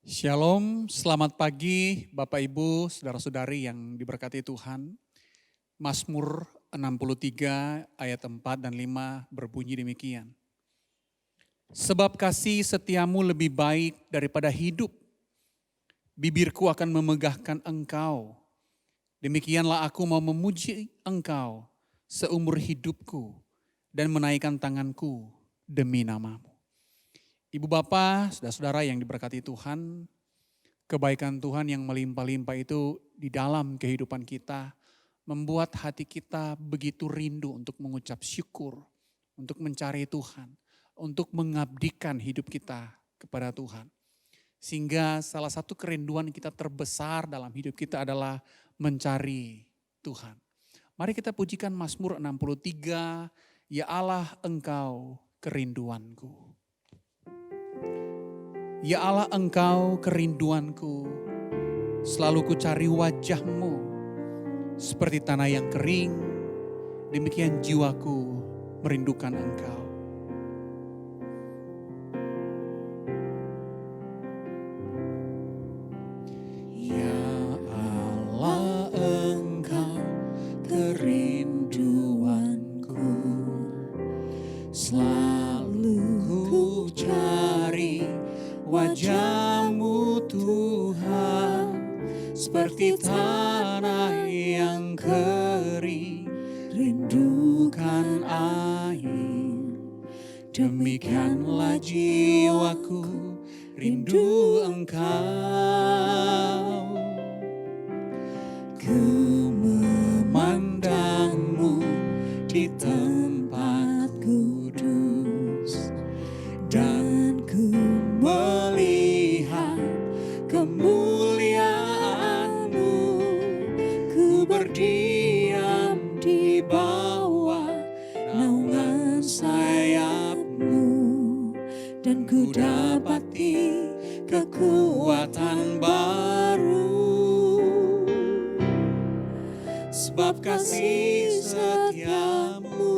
Shalom, selamat pagi Bapak Ibu, saudara-saudari yang diberkati Tuhan. Mazmur 63 ayat 4 dan 5 berbunyi demikian. Sebab kasih setiamu lebih baik daripada hidup, bibirku akan memegahkan engkau. Demikianlah aku mau memuji engkau seumur hidupku dan menaikkan tanganku demi namamu. Ibu Bapak, saudara-saudara yang diberkati Tuhan, kebaikan Tuhan yang melimpah-limpah itu di dalam kehidupan kita membuat hati kita begitu rindu untuk mengucap syukur, untuk mencari Tuhan, untuk mengabdikan hidup kita kepada Tuhan. Sehingga salah satu kerinduan kita terbesar dalam hidup kita adalah mencari Tuhan. Mari kita pujikan Mazmur 63, Ya Allah Engkau kerinduanku. Ya Allah Engkau kerinduanku, selalu ku cari wajah-Mu. Seperti tanah yang kering, demikian jiwaku merindukan Engkau. Ya Allah Engkau kerinduanku, selalu ku cari wajah-Mu Tuhan, seperti tanah yang kering, rindukan air. Demikianlah jiwaku rindu Engkau. Ku memandang-Mu di tempat kudus, dan ku melihat kemuliaan-Mu. Ku berdiam di bawah naungan sayap-Mu, dan ku dapati kekuatan baru. Sebab kasih setia-Mu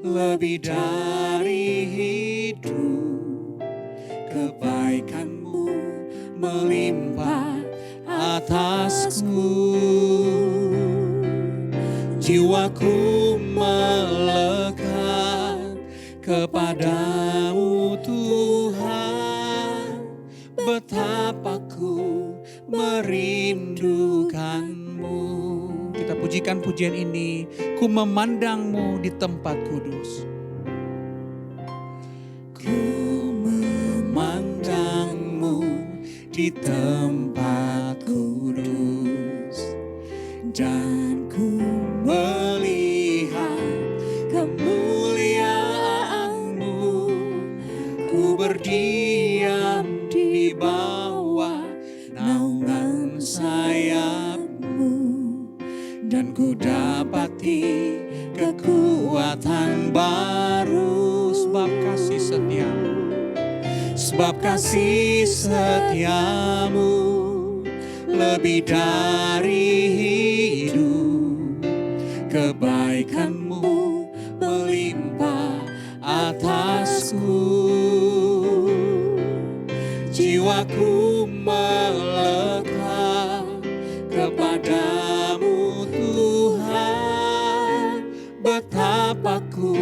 lebih dari hidup, kebaikan-Mu melimpah atasku. Jiwaku melekat kepadamu Tuhan, betapa ku merindukan-Mu. Kita pujikan pujian ini, ku memandang-Mu di tempat kudus. Ku memandang-Mu di tempat kudus, dan ku melihat kemuliaan-Mu. Ku berdiam di bawah naungan sayap-Mu, dan ku dapati kekuatan baru. Sebab kasih setia-Mu, sebab kasih setia-Mu lebih dari hidup, kebaikan-Mu melimpah atasku. Jiwaku melekat kepadamu Tuhan, betapa ku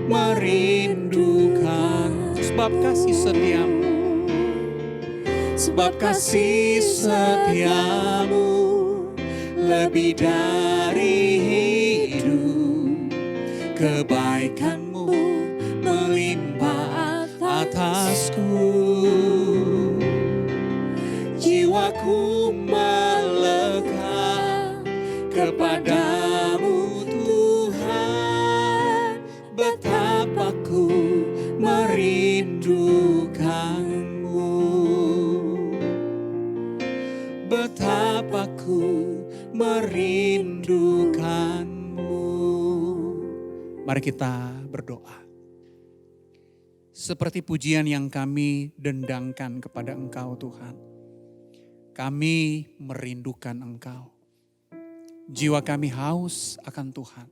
merindukan. Sebab kasih setia-Mu, sebab kasih setia-Mu lebih dari hidup, kebaikan-Mu melimpah atasku. Jiwaku melekat kepadamu Tuhan, betapa ku merindukan-Mu, betapa ku merindukan-Mu. Mari kita berdoa. Seperti pujian yang kami dendangkan kepada Engkau Tuhan, kami merindukan Engkau. Jiwa kami haus akan Tuhan.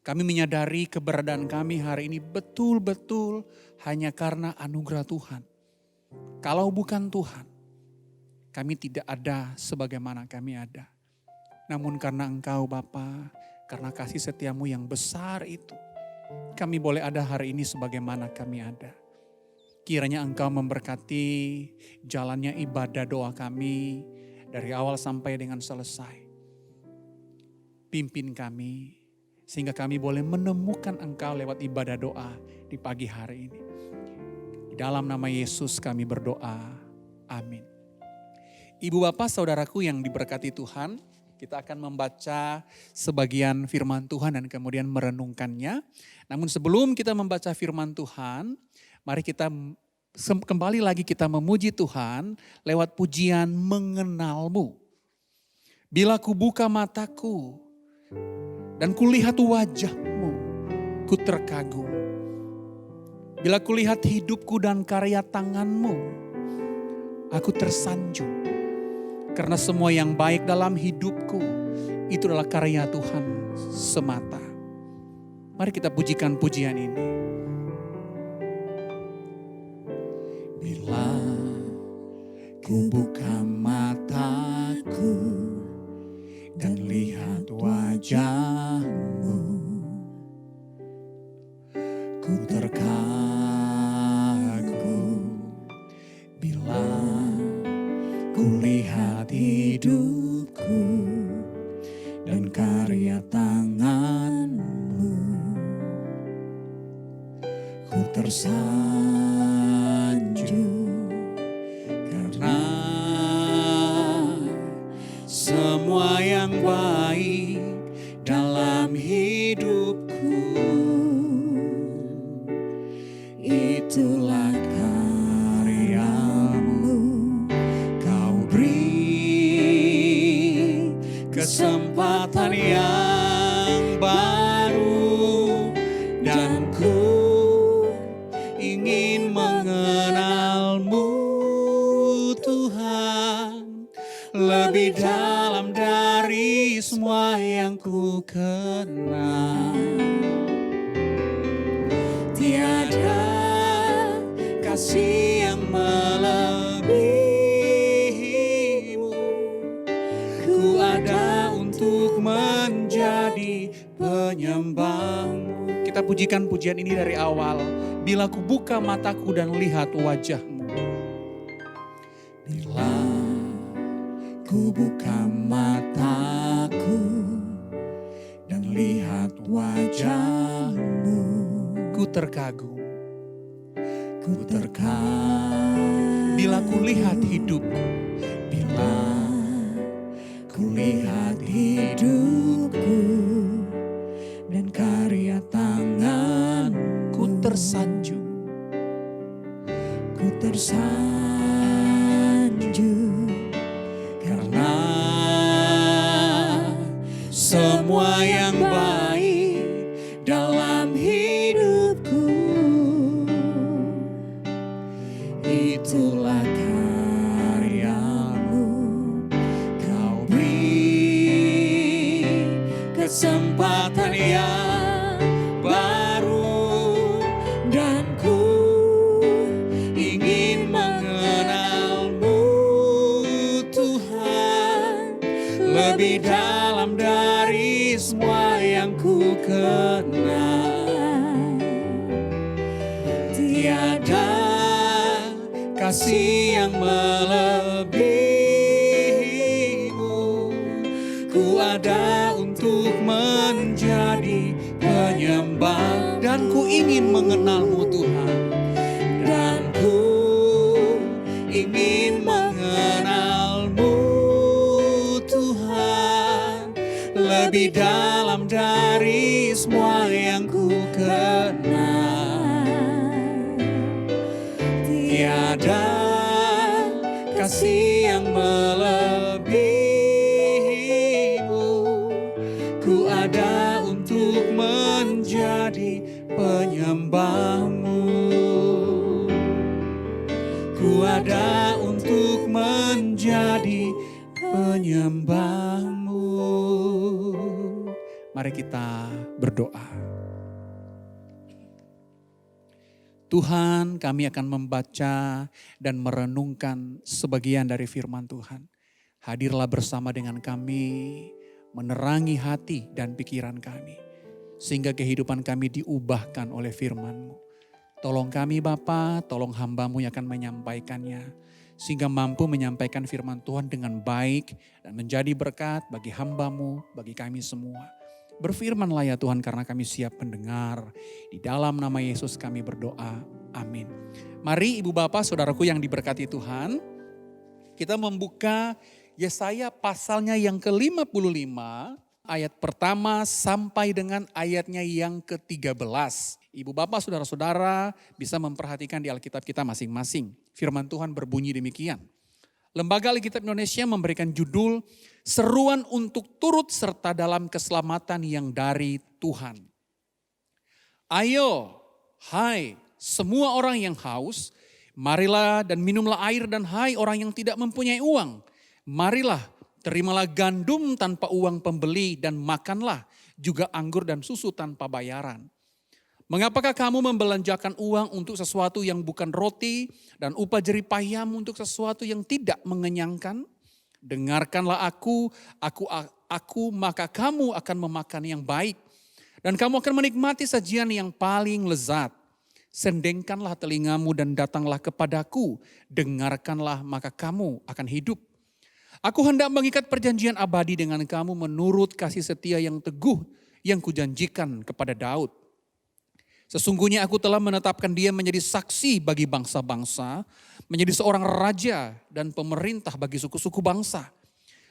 Kami menyadari keberadaan kami hari ini betul-betul hanya karena anugerah Tuhan. Kalau bukan Tuhan, kami tidak ada sebagaimana kami ada. Namun karena Engkau Bapa, karena kasih setiamu yang besar itu, kami boleh ada hari ini sebagaimana kami ada. Kiranya Engkau memberkati jalannya ibadah doa kami dari awal sampai dengan selesai. Pimpin kami sehingga kami boleh menemukan Engkau lewat ibadah doa di pagi hari ini. Di dalam nama Yesus kami berdoa. Amin. Ibu bapak saudaraku yang diberkati Tuhan, kita akan membaca sebagian firman Tuhan dan kemudian merenungkannya. Namun sebelum kita membaca firman Tuhan, mari kita kembali lagi kita memuji Tuhan lewat pujian mengenalmu. Bila ku buka mataku dan kulihat wajahmu, ku terkagum. Bila kulihat hidupku dan karya tanganmu, aku tersanjung. Karena semua yang baik dalam hidupku, itu adalah karya Tuhan semata. Mari kita pujikan pujian ini. Bila ku buka mataku dan lihat wajahmu, ku terkagum. Bila ku lihat hidupku dan karya tanganmu, ku tersanjung. Karena semua yang baik dalam hidupku, itulah karyamu. Kau beri kesempatan yang baru, dan ku ingin mengenalmu Tuhan, lebih dalam dari semua yang ku kenal. Tiada kasih yang melebihimu. Ku ada untuk menjadi penyembahmu. Kita pujikan pujian ini dari awal. Bila ku buka mataku dan lihat wajahmu. Bila ku buka mataku dan lihat wajahmu, ku terkagum. Ku terkagum. Bila ku lihat hidupku, bila ku lihat hidupku dan karya tangan, ku tersanjung. Ku tersanjung. Karena semua yang baik dalam hidupku, itulah karyamu. Kau beri kesempatan yang baru, dan ku ingin mengenalmu Tuhan, lebih dalam dari semua yang ku kenal. Tiada kasih yang melebihimu. Ku ada untuk menjadi penyembah, dan ku ingin mengenalmu Tuhan, dan ku ingin mengenalmu Tuhan, lebih dalam dari semua yang ku kenal. Tiada kasih yang melebihimu. Ku ada untuk menjadi penyembahmu. Ku ada untuk menjadi penyembahmu. Mari kita berdoa. Tuhan, kami akan membaca dan merenungkan sebagian dari firman Tuhan. Hadirlah bersama dengan kami, menerangi hati dan pikiran kami, sehingga kehidupan kami diubahkan oleh firman-Mu. Tolong kami Bapa, tolong hamba-Mu yang akan menyampaikannya, sehingga mampu menyampaikan firman Tuhan dengan baik dan menjadi berkat bagi hamba-Mu, bagi kami semua. Berfirmanlah ya Tuhan, karena kami siap mendengar. Di dalam nama Yesus kami berdoa, amin. Mari ibu bapak saudaraku yang diberkati Tuhan, kita membuka Yesaya pasalnya yang ke-55, ayat pertama sampai dengan ayatnya yang ke-13. Ibu bapak saudara-saudara bisa memperhatikan di Alkitab kita masing-masing. Firman Tuhan berbunyi demikian. Lembaga Alkitab Indonesia memberikan judul Seruan untuk turut serta dalam keselamatan yang dari Tuhan. Ayo, hai semua orang yang haus, marilah dan minumlah air, dan hai orang yang tidak mempunyai uang, marilah terimalah gandum tanpa uang pembeli dan makanlah juga anggur dan susu tanpa bayaran. Mengapakah kamu membelanjakan uang untuk sesuatu yang bukan roti dan upah jerih payahmu untuk sesuatu yang tidak mengenyangkan? Dengarkanlah aku maka kamu akan memakan yang baik dan kamu akan menikmati sajian yang paling lezat. Sendengkanlah telingamu dan datanglah kepadaku, dengarkanlah maka kamu akan hidup. Aku hendak mengikat perjanjian abadi dengan kamu menurut kasih setia yang teguh yang kujanjikan kepada Daud. Sesungguhnya aku telah menetapkan dia menjadi saksi bagi bangsa-bangsa, menjadi seorang raja dan pemerintah bagi suku-suku bangsa.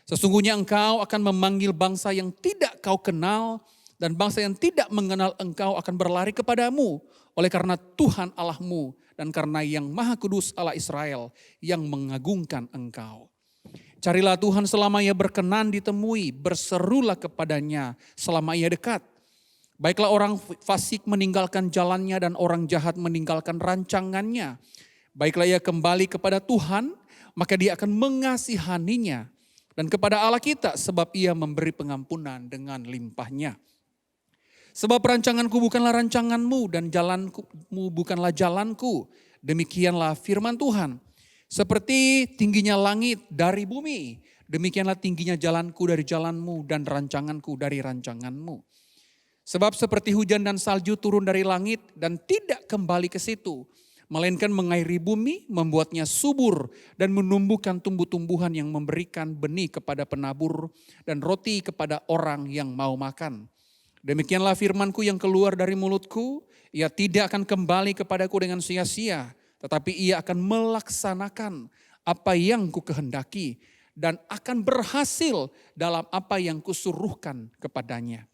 Sesungguhnya engkau akan memanggil bangsa yang tidak kau kenal, dan bangsa yang tidak mengenal engkau akan berlari kepadamu, oleh karena Tuhan Allahmu dan karena yang Maha Kudus Allah Israel yang mengagungkan engkau. Carilah Tuhan selama ia berkenan ditemui, berserulah kepadanya selama ia dekat. Baiklah orang fasik meninggalkan jalannya dan orang jahat meninggalkan rancangannya. Baiklah ia kembali kepada Tuhan, maka dia akan mengasihaninya. Dan kepada Allah kita, sebab ia memberi pengampunan dengan limpahnya. Sebab rancanganku bukanlah rancanganmu dan jalanmu bukanlah jalanku. Demikianlah firman Tuhan. Seperti tingginya langit dari bumi, demikianlah tingginya jalanku dari jalanmu dan rancanganku dari rancanganmu. Sebab seperti hujan dan salju turun dari langit dan tidak kembali ke situ, melainkan mengairi bumi, membuatnya subur dan menumbuhkan tumbuh-tumbuhan yang memberikan benih kepada penabur dan roti kepada orang yang mau makan. Demikianlah firmanku yang keluar dari mulutku, ia tidak akan kembali kepadaku dengan sia-sia, tetapi ia akan melaksanakan apa yang kukehendaki dan akan berhasil dalam apa yang kusuruhkan kepadanya.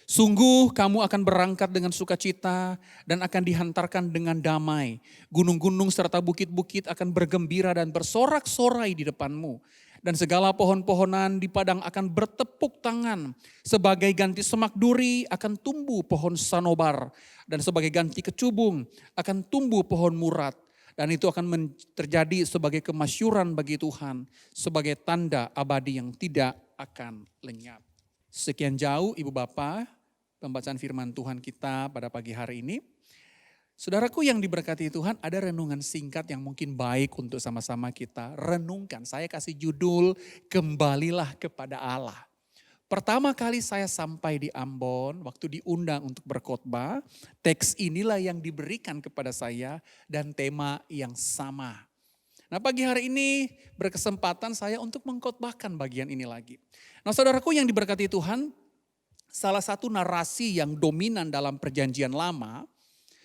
Sungguh kamu akan berangkat dengan sukacita dan akan dihantarkan dengan damai. Gunung-gunung serta bukit-bukit akan bergembira dan bersorak-sorai di depanmu. Dan segala pohon-pohonan di padang akan bertepuk tangan. Sebagai ganti semak duri akan tumbuh pohon sanobar. Dan sebagai ganti kecubung akan tumbuh pohon murat. Dan itu akan terjadi sebagai kemasyuran bagi Tuhan. Sebagai tanda abadi yang tidak akan lenyap. Sekian jauh Ibu Bapak, pembacaan firman Tuhan kita pada pagi hari ini. Saudaraku yang diberkati Tuhan, ada renungan singkat yang mungkin baik untuk sama-sama kita renungkan. Saya kasih judul, Kembalilah kepada Allah. Pertama kali saya sampai di Ambon, waktu diundang untuk berkhotbah, teks inilah yang diberikan kepada saya dan tema yang sama. Nah pagi hari ini berkesempatan saya untuk mengkhotbahkan bagian ini lagi. Nah saudaraku yang diberkati Tuhan, salah satu narasi yang dominan dalam perjanjian lama,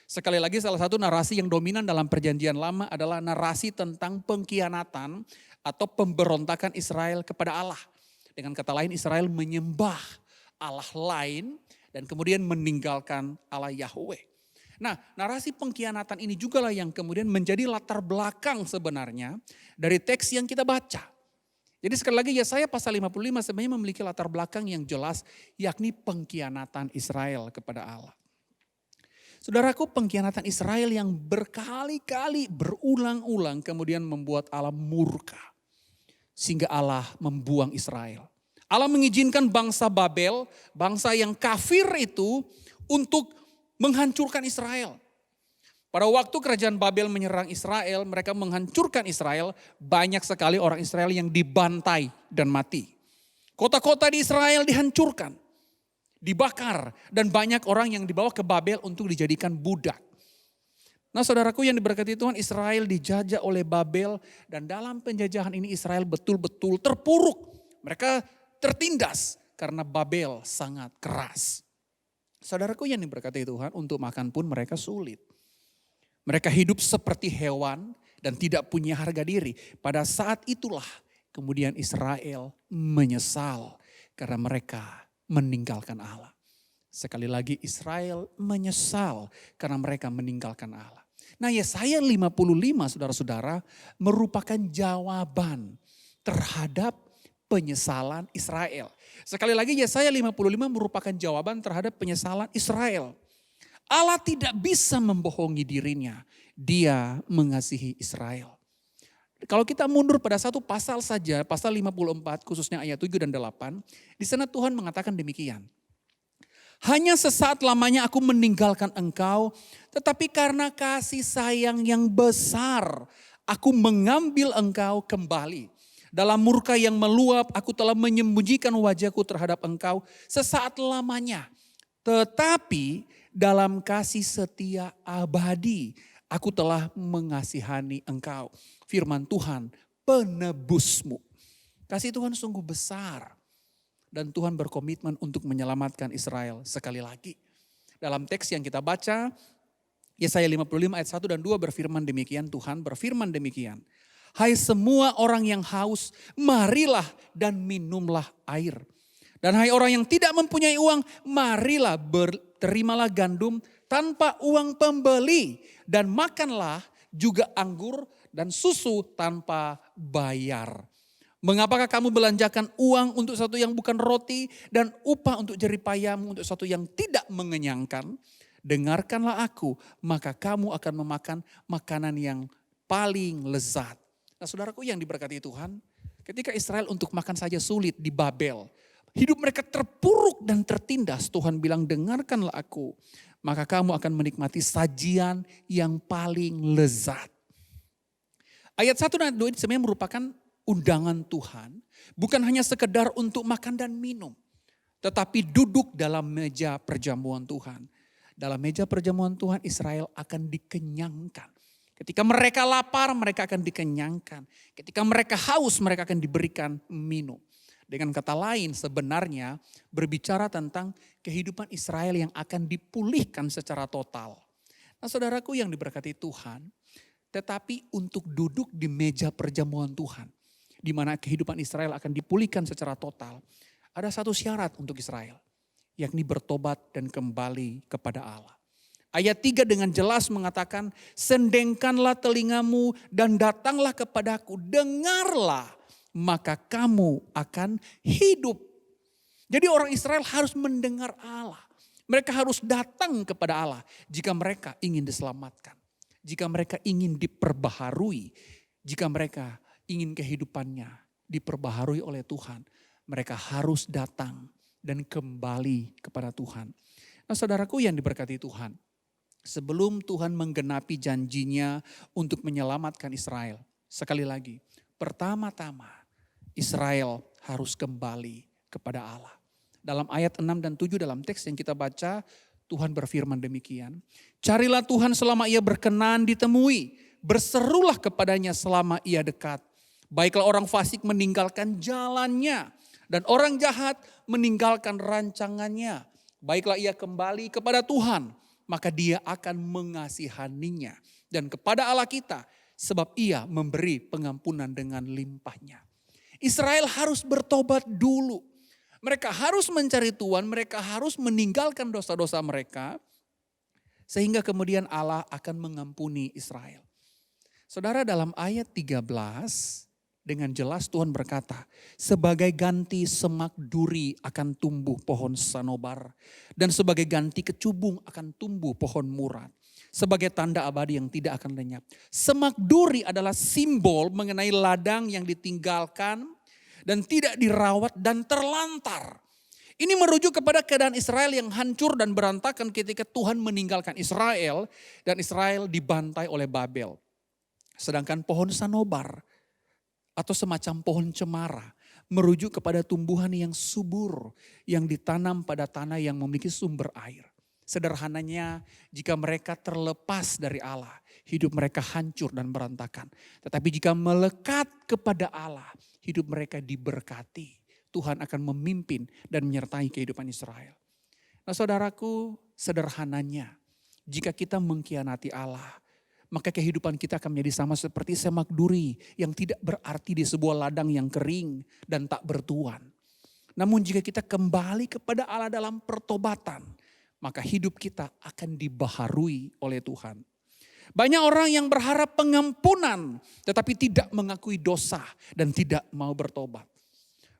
sekali lagi salah satu narasi yang dominan dalam perjanjian lama adalah narasi tentang pengkhianatan atau pemberontakan Israel kepada Allah. Dengan kata lain Israel menyembah Allah lain dan kemudian meninggalkan Allah Yahweh. Nah narasi pengkhianatan ini juga lah yang kemudian menjadi latar belakang sebenarnya dari teks yang kita baca. Jadi sekali lagi Yesaya pasal 55 sebenarnya memiliki latar belakang yang jelas, yakni pengkhianatan Israel kepada Allah. Saudaraku, pengkhianatan Israel yang berkali-kali berulang-ulang kemudian membuat Allah murka. Sehingga Allah membuang Israel. Allah mengizinkan bangsa Babel, bangsa yang kafir itu untuk menghancurkan Israel. Pada waktu kerajaan Babel menyerang Israel, mereka menghancurkan Israel, banyak sekali orang Israel yang dibantai dan mati. Kota-kota di Israel dihancurkan, dibakar, dan banyak orang yang dibawa ke Babel untuk dijadikan budak. Nah saudaraku yang diberkati Tuhan, Israel dijajah oleh Babel, dan dalam penjajahan ini Israel betul-betul terpuruk. Mereka tertindas karena Babel sangat keras. Saudaraku yang diberkati Tuhan, untuk makan pun mereka sulit. Mereka hidup seperti hewan dan tidak punya harga diri. Pada saat itulah kemudian Israel menyesal karena mereka meninggalkan Allah. Sekali lagi Israel menyesal karena mereka meninggalkan Allah. Nah Yesaya 55 saudara-saudara merupakan jawaban terhadap penyesalan Israel. Sekali lagi Yesaya 55 merupakan jawaban terhadap penyesalan Israel. Allah tidak bisa membohongi dirinya. Dia mengasihi Israel. Kalau kita mundur pada satu pasal saja, pasal 54 khususnya ayat 7 dan 8. Di sana Tuhan mengatakan demikian. Hanya sesaat lamanya aku meninggalkan engkau, tetapi karena kasih sayang yang besar, aku mengambil engkau kembali. Dalam murka yang meluap, aku telah menyembunyikan wajahku terhadap engkau sesaat lamanya. Tetapi dalam kasih setia abadi, aku telah mengasihani engkau. Firman Tuhan, penebusmu. Kasih Tuhan sungguh besar. Dan Tuhan berkomitmen untuk menyelamatkan Israel sekali lagi. Dalam teks yang kita baca, Yesaya 55 ayat 1 dan 2 berfirman demikian, Tuhan berfirman demikian. Hai semua orang yang haus, marilah dan minumlah air. Dan hai orang yang tidak mempunyai uang, marilah terimalah gandum tanpa uang pembeli. Dan makanlah juga anggur dan susu tanpa bayar. Mengapakah kamu belanjakan uang untuk satu yang bukan roti dan upah untuk jeripayamu untuk satu yang tidak mengenyangkan? Dengarkanlah aku, maka kamu akan memakan makanan yang paling lezat. Nah saudaraku yang diberkati Tuhan, ketika Israel untuk makan saja sulit di Babel, hidup mereka terpuruk dan tertindas. Tuhan bilang dengarkanlah aku, maka kamu akan menikmati sajian yang paling lezat. Ayat 1 dan 2 ini sebenarnya merupakan undangan Tuhan. Bukan hanya sekedar untuk makan dan minum. Tetapi duduk dalam meja perjamuan Tuhan. Dalam meja perjamuan Tuhan Israel akan dikenyangkan. Ketika mereka lapar mereka akan dikenyangkan. Ketika mereka haus mereka akan diberikan minum. Dengan kata lain sebenarnya berbicara tentang kehidupan Israel yang akan dipulihkan secara total. Nah saudaraku yang diberkati Tuhan, tetapi untuk duduk di meja perjamuan Tuhan, di mana kehidupan Israel akan dipulihkan secara total, ada satu syarat untuk Israel, yakni bertobat dan kembali kepada Allah. Ayat 3 dengan jelas mengatakan, sendengkanlah telingamu dan datanglah kepadaku, dengarlah, maka kamu akan hidup. Jadi orang Israel harus mendengar Allah. Mereka harus datang kepada Allah jika mereka ingin diselamatkan. Jika mereka ingin diperbaharui. Jika mereka ingin kehidupannya diperbaharui oleh Tuhan. Mereka harus datang dan kembali kepada Tuhan. Nah saudaraku yang diberkati Tuhan. Sebelum Tuhan menggenapi janjinya untuk menyelamatkan Israel. Sekali lagi, pertama-tama Israel harus kembali kepada Allah. Dalam ayat 6 dan 7 dalam teks yang kita baca, Tuhan berfirman demikian. Carilah Tuhan selama ia berkenan ditemui. Berserulah kepadanya selama ia dekat. Baiklah orang fasik meninggalkan jalannya. Dan orang jahat meninggalkan rancangannya. Baiklah ia kembali kepada Tuhan. Maka dia akan mengasihaninya. Dan kepada Allah kita. Sebab ia memberi pengampunan dengan limpahnya. Israel harus bertobat dulu. Mereka harus mencari Tuhan, mereka harus meninggalkan dosa-dosa mereka. Sehingga kemudian Allah akan mengampuni Israel. Saudara dalam ayat 13 dengan jelas Tuhan berkata, sebagai ganti semak duri akan tumbuh pohon sanobar. Dan sebagai ganti kecubung akan tumbuh pohon murad. Sebagai tanda abadi yang tidak akan lenyap. Semak duri adalah simbol mengenai ladang yang ditinggalkan dan tidak dirawat dan terlantar. Ini merujuk kepada keadaan Israel yang hancur dan berantakan ketika Tuhan meninggalkan Israel dan Israel dibantai oleh Babel. Sedangkan pohon sanobar atau semacam pohon cemara merujuk kepada tumbuhan yang subur yang ditanam pada tanah yang memiliki sumber air. Sederhananya, jika mereka terlepas dari Allah, hidup mereka hancur dan berantakan. Tetapi jika melekat kepada Allah, hidup mereka diberkati. Tuhan akan memimpin dan menyertai kehidupan Israel. Nah saudaraku, sederhananya, jika kita mengkhianati Allah, maka kehidupan kita akan menjadi sama seperti semak duri yang tidak berarti di sebuah ladang yang kering dan tak bertuan. Namun jika kita kembali kepada Allah dalam pertobatan, maka hidup kita akan dibaharui oleh Tuhan. Banyak orang yang berharap pengampunan tetapi tidak mengakui dosa dan tidak mau bertobat.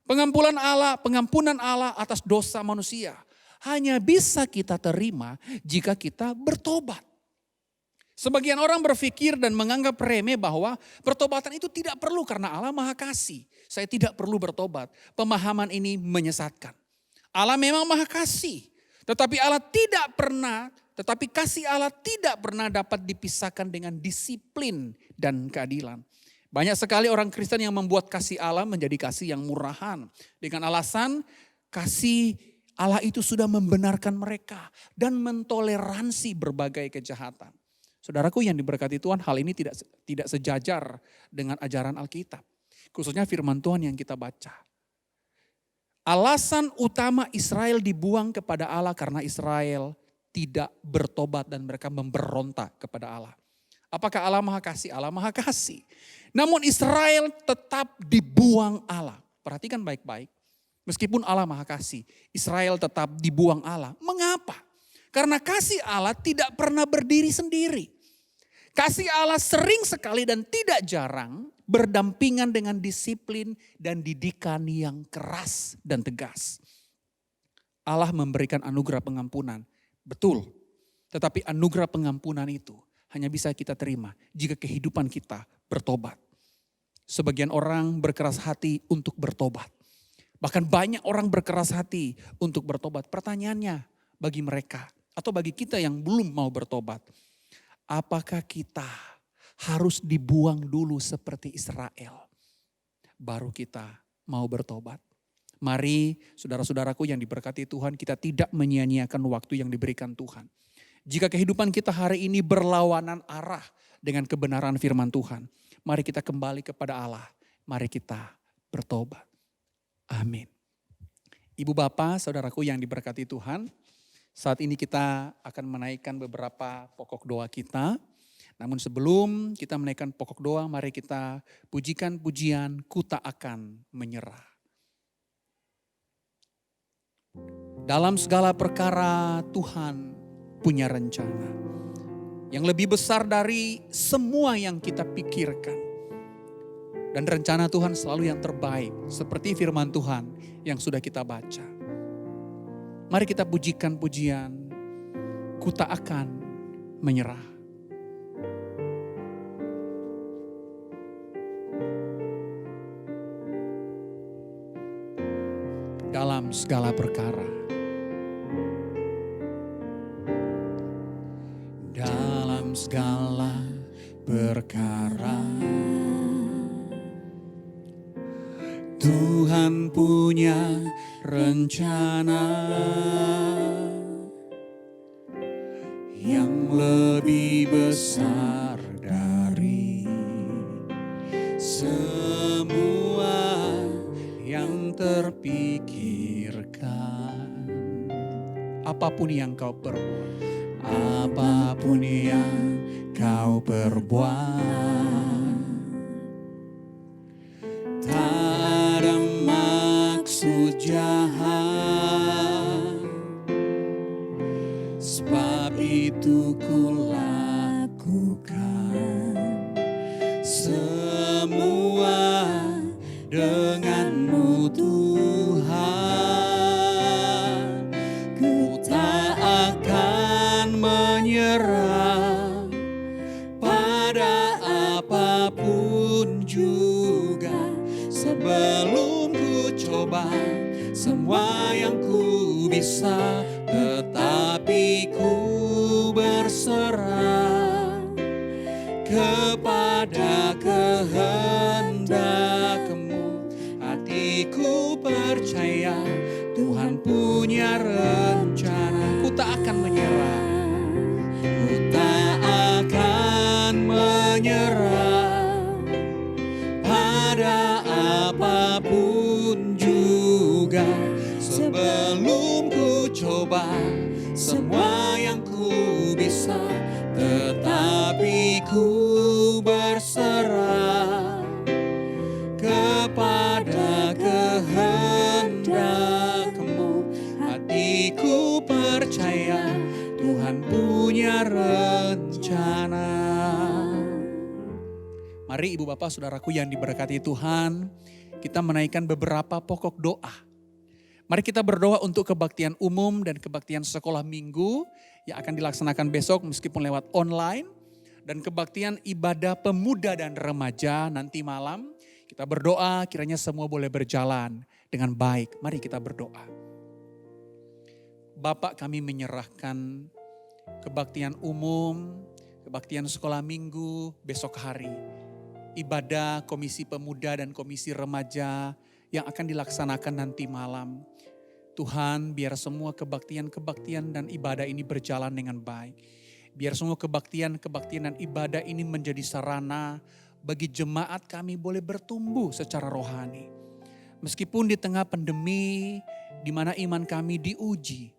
Pengampunan Allah atas dosa manusia hanya bisa kita terima jika kita bertobat. Sebagian orang berpikir dan menganggap remeh bahwa pertobatan itu tidak perlu karena Allah Maha Kasih. Saya tidak perlu bertobat. Pemahaman ini menyesatkan. Allah memang Maha Kasih, tetapi kasih Allah tidak pernah dapat dipisahkan dengan disiplin dan keadilan. Banyak sekali orang Kristen yang membuat kasih Allah menjadi kasih yang murahan. Dengan alasan kasih Allah itu sudah membenarkan mereka dan mentoleransi berbagai kejahatan. Saudaraku yang diberkati Tuhan, hal ini tidak sejajar dengan ajaran Alkitab. Khususnya firman Tuhan yang kita baca. Alasan utama Israel dibuang kepada Allah karena Israel tidak bertobat dan mereka memberontak kepada Allah. Apakah Allah Maha Kasih? Allah Maha Kasih. Namun Israel tetap dibuang Allah. Perhatikan baik-baik. Meskipun Allah Maha Kasih, Israel tetap dibuang Allah. Mengapa? Karena kasih Allah tidak pernah berdiri sendiri. Kasih Allah sering sekali dan tidak jarang berdampingan dengan disiplin dan didikan yang keras dan tegas. Allah memberikan anugerah pengampunan. Betul. Tetapi anugerah pengampunan itu hanya bisa kita terima jika kehidupan kita bertobat. Sebagian orang berkeras hati untuk bertobat. Bahkan banyak orang berkeras hati untuk bertobat. Pertanyaannya bagi mereka atau bagi kita yang belum mau bertobat. Apakah kita harus dibuang dulu seperti Israel? Baru kita mau bertobat. Mari saudara-saudaraku yang diberkati Tuhan, kita tidak menyia-nyiakan waktu yang diberikan Tuhan. Jika kehidupan kita hari ini berlawanan arah dengan kebenaran firman Tuhan, mari kita kembali kepada Allah. Mari kita bertobat. Amin. Ibu bapak, saudaraku yang diberkati Tuhan, saat ini kita akan menaikkan beberapa pokok doa kita. Namun sebelum kita menaikkan pokok doa, mari kita pujikan pujian Ku Tak Akan Menyerah. Dalam segala perkara Tuhan punya rencana yang lebih besar dari semua yang kita pikirkan. Dan rencana Tuhan selalu yang terbaik, seperti firman Tuhan yang sudah kita baca. Mari kita pujikan pujian Ku Tak Akan Menyerah. Dalam segala perkara. Dalam segala perkara Tuhan punya rencana yang lebih besar dari semua yang terpikirkan. Apapun yang kau perbuat, apapun yang kau perbuat, tak ada maksud jahat, sebab itu ku lakukan semua denganmu Tuhan. Ku tak akan menyerah pada apapun juga, sebelum ku coba semua yang ku bisa, tetapi ku berserah kepada kehendak-Mu. Hatiku percaya Tuhan punya rencana. Ku tak akan menyerah. Ku tak akan menyerah pada apapun juga. Sebelum ku coba semua yang ku bisa, tetapi ku berserah kepada kehendak-Mu. Hatiku percaya Tuhan punya rencana. Mari ibu bapak saudaraku yang diberkati Tuhan, kita menaikkan beberapa pokok doa. Mari kita berdoa untuk kebaktian umum dan kebaktian sekolah minggu yang akan dilaksanakan besok meskipun lewat online. Dan kebaktian ibadah pemuda dan remaja nanti malam. Kita berdoa kiranya semua boleh berjalan dengan baik. Mari kita berdoa. Bapak, kami menyerahkan kebaktian umum, kebaktian sekolah minggu besok hari. Ibadah komisi pemuda dan komisi remaja yang akan dilaksanakan nanti malam. Tuhan, biar semua kebaktian dan ibadah ini berjalan dengan baik. Biar semua kebaktian dan ibadah ini menjadi sarana bagi jemaat kami boleh bertumbuh secara rohani. Meskipun di tengah pandemi di mana iman kami diuji,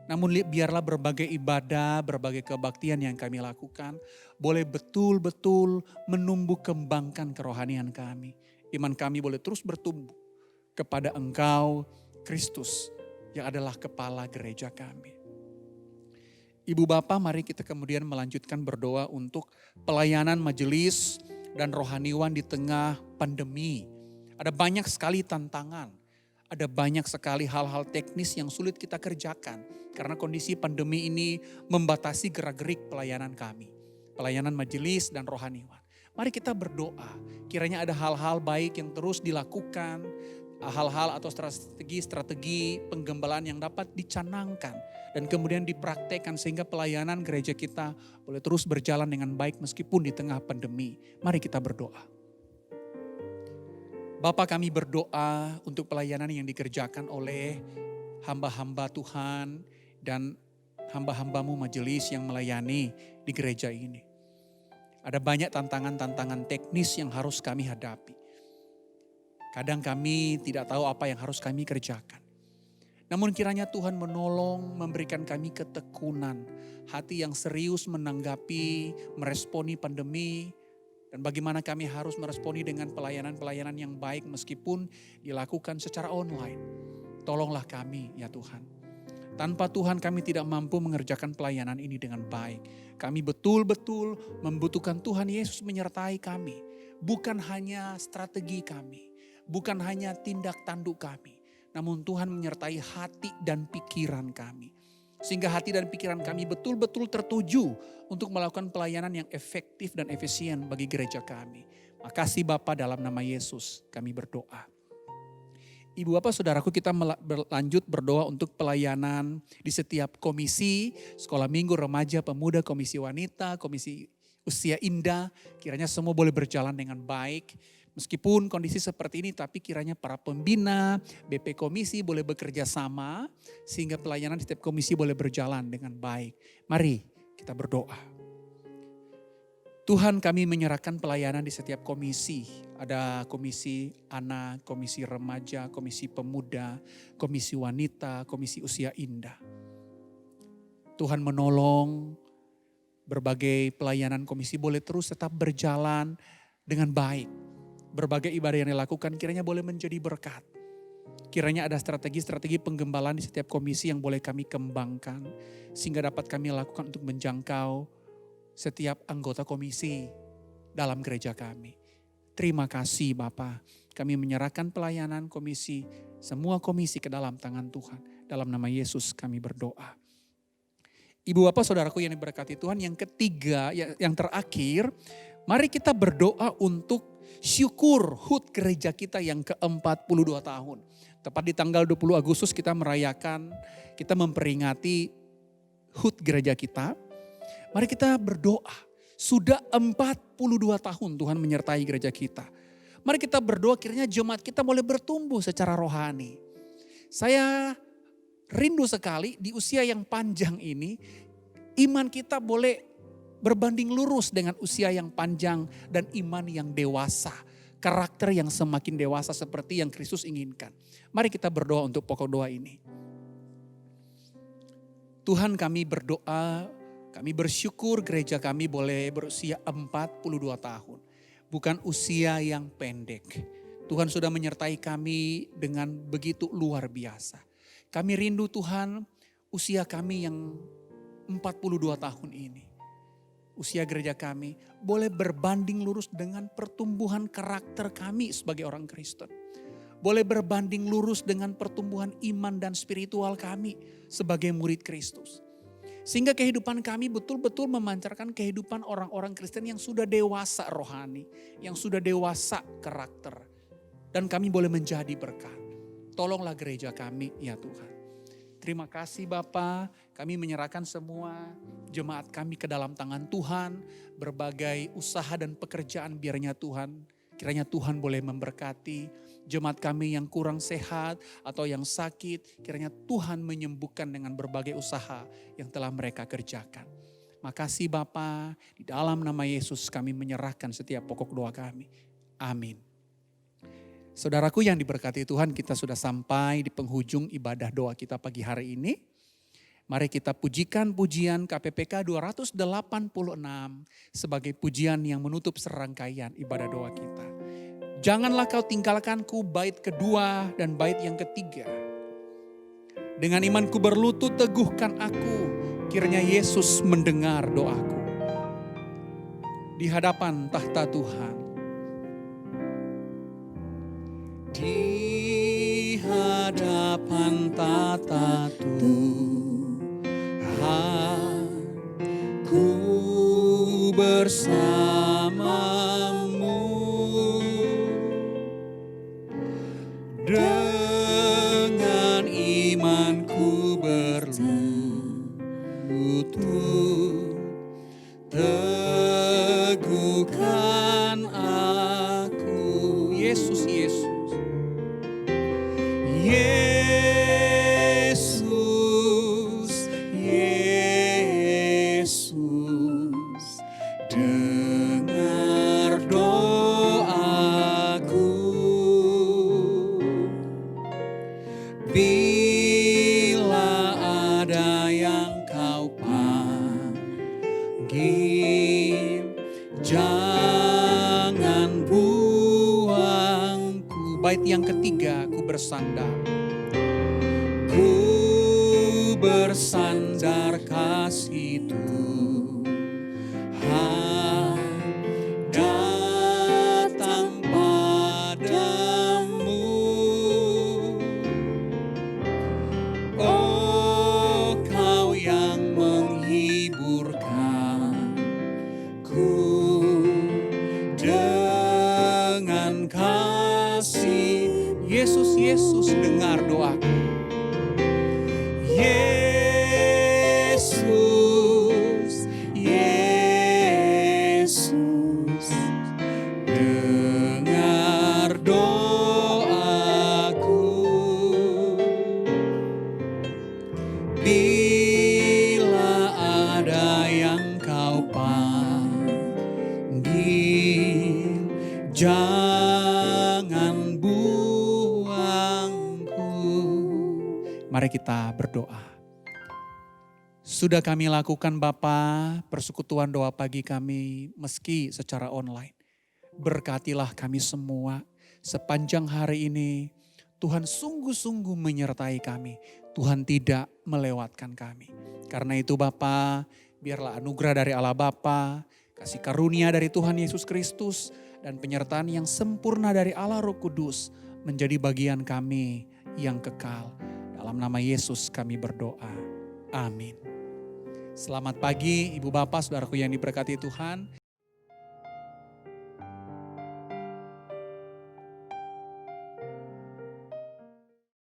namun biarlah berbagai ibadah, berbagai kebaktian yang kami lakukan boleh betul-betul menumbuh kembangkan kerohanian kami. Iman kami boleh terus bertumbuh kepada Engkau, Kristus, yang adalah kepala gereja kami. Ibu Bapa, mari kita kemudian melanjutkan berdoa untuk pelayanan majelis dan rohaniwan di tengah pandemi. Ada banyak sekali tantangan, ada banyak sekali hal-hal teknis yang sulit kita kerjakan. Karena kondisi pandemi ini membatasi gerak-gerik pelayanan kami. Pelayanan majelis dan rohaniwan. Mari kita berdoa, kiranya ada hal-hal baik yang terus dilakukan, hal-hal atau strategi penggembalaan yang dapat dicanangkan dan kemudian dipraktekkan sehingga pelayanan gereja kita boleh terus berjalan dengan baik meskipun di tengah pandemi. Mari kita berdoa. Bapa, kami berdoa untuk pelayanan yang dikerjakan oleh hamba-hamba Tuhan dan hamba-hambamu majelis yang melayani di gereja ini. Ada banyak tantangan-tantangan teknis yang harus kami hadapi. Kadang kami tidak tahu apa yang harus kami kerjakan. Namun kiranya Tuhan menolong, memberikan kami ketekunan, hati yang serius menanggapi, meresponi pandemi, dan bagaimana kami harus meresponi dengan pelayanan-pelayanan yang baik meskipun dilakukan secara online. Tolonglah kami ya Tuhan. Tanpa Tuhan kami tidak mampu mengerjakan pelayanan ini dengan baik. Kami betul-betul membutuhkan Tuhan Yesus menyertai kami. Bukan hanya strategi kami. Bukan hanya tindak tanduk kami, namun Tuhan menyertai hati dan pikiran kami. Sehingga hati dan pikiran kami betul-betul tertuju untuk melakukan pelayanan yang efektif dan efisien bagi gereja kami. Makasih Bapa, dalam nama Yesus kami berdoa. Ibu Bapak Saudaraku, kita berlanjut berdoa untuk pelayanan di setiap komisi, sekolah minggu, remaja, pemuda, komisi wanita, komisi usia indah. Kiranya semua boleh berjalan dengan baik. Meskipun kondisi seperti ini, tapi kiranya para pembina, BP komisi boleh bekerja sama sehingga pelayanan di setiap komisi boleh berjalan dengan baik. Mari kita berdoa. Tuhan, kami menyerahkan pelayanan di setiap komisi. Ada komisi anak, komisi remaja, komisi pemuda, komisi wanita, komisi usia indah. Tuhan menolong berbagai pelayanan komisi boleh terus tetap berjalan dengan baik. Berbagai ibadah yang dilakukan kiranya boleh menjadi berkat. Kiranya ada strategi-strategi penggembalaan di setiap komisi yang boleh kami kembangkan. Sehingga dapat kami lakukan untuk menjangkau setiap anggota komisi dalam gereja kami. Terima kasih Bapa. Kami menyerahkan pelayanan komisi, semua komisi ke dalam tangan Tuhan. Dalam nama Yesus kami berdoa. Ibu Bapak Saudaraku yang diberkati Tuhan, yang ketiga, yang terakhir, mari kita berdoa untuk syukur HUT gereja kita yang ke-42 tahun. Tepat di tanggal 20 Agustus kita memperingati HUT gereja kita. Mari kita berdoa. Sudah 42 tahun Tuhan menyertai gereja kita. Mari kita berdoa kiranya jemaat kita boleh bertumbuh secara rohani. Saya rindu sekali di usia yang panjang ini, iman kita boleh berbanding lurus dengan usia yang panjang dan iman yang dewasa. Karakter yang semakin dewasa seperti yang Kristus inginkan. Mari kita berdoa untuk pokok doa ini. Tuhan, kami berdoa, kami bersyukur gereja kami boleh berusia 42 tahun. Bukan usia yang pendek. Tuhan sudah menyertai kami dengan begitu luar biasa. Kami rindu Tuhan, usia kami yang 42 tahun ini. Usia gereja kami boleh berbanding lurus dengan pertumbuhan karakter kami sebagai orang Kristen. Boleh berbanding lurus dengan pertumbuhan iman dan spiritual kami sebagai murid Kristus. Sehingga kehidupan kami betul-betul memancarkan kehidupan orang-orang Kristen yang sudah dewasa rohani, yang sudah dewasa karakter. Dan kami boleh menjadi berkat. Tolonglah gereja kami ya Tuhan. Terima kasih Bapa, kami menyerahkan semua jemaat kami ke dalam tangan Tuhan. Berbagai usaha dan pekerjaan kiranya Tuhan boleh memberkati. Jemaat kami yang kurang sehat atau yang sakit, kiranya Tuhan menyembuhkan dengan berbagai usaha yang telah mereka kerjakan. Makasih Bapa, di dalam nama Yesus kami menyerahkan setiap pokok doa kami. Amin. Saudaraku yang diberkati Tuhan, kita sudah sampai di penghujung ibadah doa kita pagi hari ini. Mari kita pujikan pujian KPPK 286 sebagai pujian yang menutup serangkaian ibadah doa kita. Janganlah kau tinggalkanku, bait kedua dan bait yang ketiga. Dengan imanku berlutut teguhkan aku, kiranya Yesus mendengar doaku. Di hadapan tahta Tuhan. Di hadapan tahta Tuhan, ku bersamamu. Dengan imanku berlutut, teguhkan aku. Yesus, Yesus. Yesus, Yesus, dengar doaku. Bila ada yang kau panggil, jangan buangku. Bait yang ketiga, ku bersandar. Ku bersandar kasih Tuhan datang padamu. Oh, kau yang menghiburkanku dengan kasih. Yesus, Yesus, dengar doaku. Yesus, Yesus, dengar doaku. Bila ada yang kau panggil, jangan buangku. Mari kita berdoa. Sudah kami lakukan Bapa, persekutuan doa pagi kami meski secara online. Berkatilah kami semua sepanjang hari ini. Tuhan sungguh-sungguh menyertai kami. Tuhan tidak melewatkan kami. Karena itu Bapa, biarlah anugerah dari Allah Bapa, kasih karunia dari Tuhan Yesus Kristus, dan penyertaan yang sempurna dari Allah Roh Kudus menjadi bagian kami yang kekal. Dalam nama Yesus kami berdoa. Amin. Selamat pagi Ibu Bapak, saudaraku yang diberkati Tuhan.